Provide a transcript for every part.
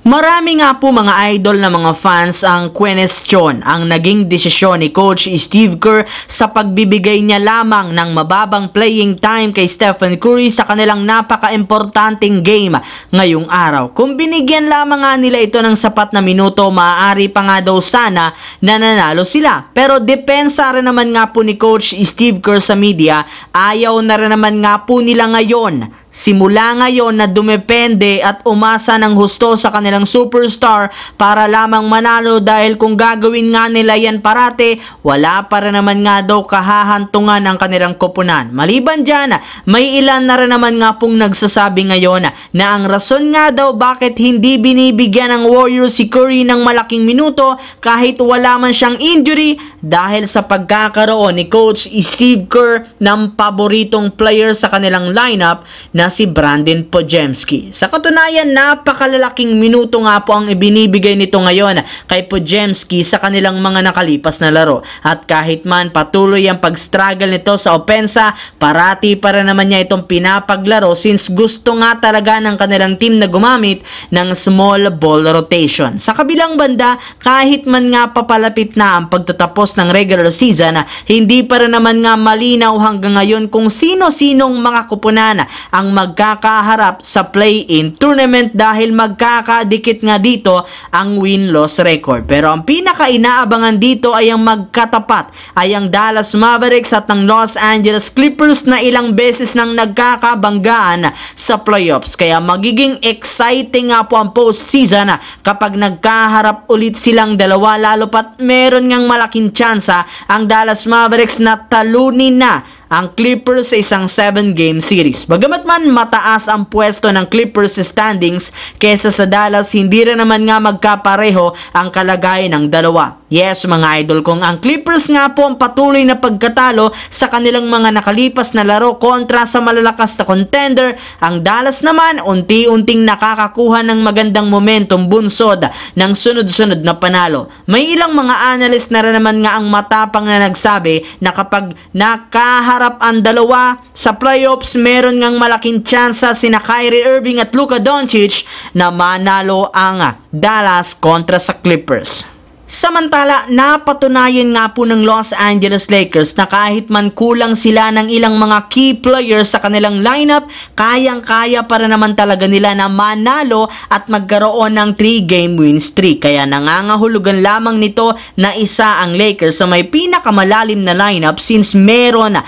Marami nga po mga idol na mga fans ang kwenestyon ang naging desisyon ni Coach Steve Kerr sa pagbibigay niya lamang ng mababang playing time kay Stephen Curry sa kanilang napaka-importanting game ngayong araw. Kung binigyan lamang nga nila ito ng sapat na minuto, maaari pa nga daw sana na nanalo sila. Pero depensa rin naman nga po ni Coach Steve Kerr sa media, ayaw na rin naman nga po nila ngayon. Simula ngayon na dumepende at umasa ng husto sa kanilang superstar para lamang manalo, dahil kung gagawin nga nila yan parate, wala pa rin naman nga daw kahahantungan ang kanilang koponan. Maliban dyan, may ilan na rin naman nga pong nagsasabi ngayon na ang rason nga daw bakit hindi binibigyan ng Warriors si Curry ng malaking minuto kahit wala man siyang injury, dahil sa pagkakaroon ni Coach Steve Kerr ng paboritong player sa kanilang lineup na si Brandon Podziemski. Sa katunayan, napakalalaking minuto nga po ang ibinibigay nito ngayon kay Podziemski sa kanilang mga nakalipas na laro. At kahit man patuloy ang pag-struggle nito sa opensa, parati para naman niya itong pinapaglaro since gusto nga talaga ng kanilang team na gumamit ng small ball rotation. Sa kabilang banda, kahit man nga papalapit na ang pagtatapos ng regular season, hindi pa rin naman nga malinaw hanggang ngayon kung sino-sinong mga kupunan ang magkakaharap sa play-in tournament, dahil magkakadikit nga dito ang win-loss record. Pero ang pinaka-inaabangan dito ay ang magkatapat ay ang Dallas Mavericks at ng Los Angeles Clippers na ilang beses nang nagkakabanggaan sa playoffs. Kaya magiging exciting nga po ang postseason kapag nagkaharap ulit silang dalawa, lalo pat meron ngang malaking tsansa ang Dallas Mavericks na talunin na ang Clippers sa isang 7-game series. Bagamat man mataas ang pwesto ng Clippers standings kesa sa Dallas, hindi rin naman nga magkapareho ang kalagayan ng dalawa. Yes mga idol, kung ang Clippers nga po ang patuloy na pagkatalo sa kanilang mga nakalipas na laro kontra sa malalakas na contender, ang Dallas naman unti-unting nakakakuha ng magandang momentum bunsod ng sunod-sunod na panalo. May ilang mga analyst na rin naman nga ang matapang na nagsabi na kapag nakaharap ang dalawa sa playoffs, meron ngang malaking tsansa sina Kyrie Irving at Luka Doncic na manalo ang Dallas kontra sa Clippers. Samantala, napatunayan nga po ng Los Angeles Lakers na kahit man kulang sila ng ilang mga key players sa kanilang lineup, kayang-kaya para naman talaga nila na manalo at magkaroon ng 3-game win streak. Kaya nangangahulugan lamang nito na isa ang Lakers sa may pinakamalalim na lineup, since meron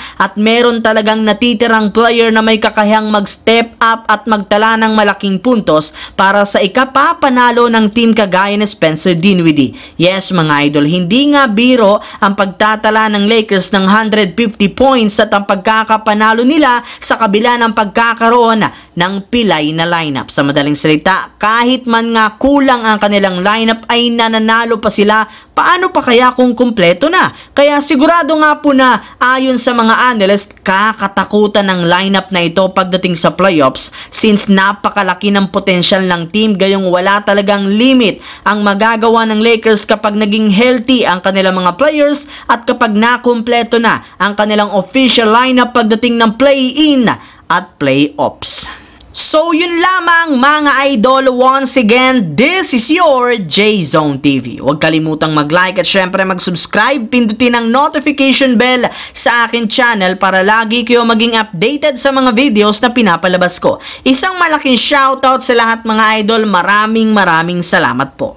talagang natitirang player na may kakayahang mag-step up at magtala ng malaking puntos para sa ikapapanalo ng team kagaya ni Spencer Dinwiddie. Yes mga idol, hindi nga biro ang pagtatala ng Lakers ng 150 points at ang pagkakapanalo nila sa kabila ng pagkakaroon ng pilay na lineup. Sa madaling salita, kahit man nga kulang ang kanilang lineup ay nananalo pa sila. Paano pa kaya kung kumpleto na? Kaya sigurado nga po na ayon sa mga analyst, kakatakutan ng lineup na ito pagdating sa playoffs, since napakalaki ng potensyal ng team, gayong wala talagang limit ang magagawa ng Lakers kapag naging healthy ang kanilang mga players at kapag nakumpleto na ang kanilang official lineup pagdating ng play-in at playoffs. So yun lamang mga idol, once again, this is your J-Zone TV. Huwag kalimutang mag-like at syempre mag-subscribe, pindutin ang notification bell sa akin channel para lagi kayo maging updated sa mga videos na pinapalabas ko. Isang malaking shoutout sa lahat mga idol, maraming salamat po.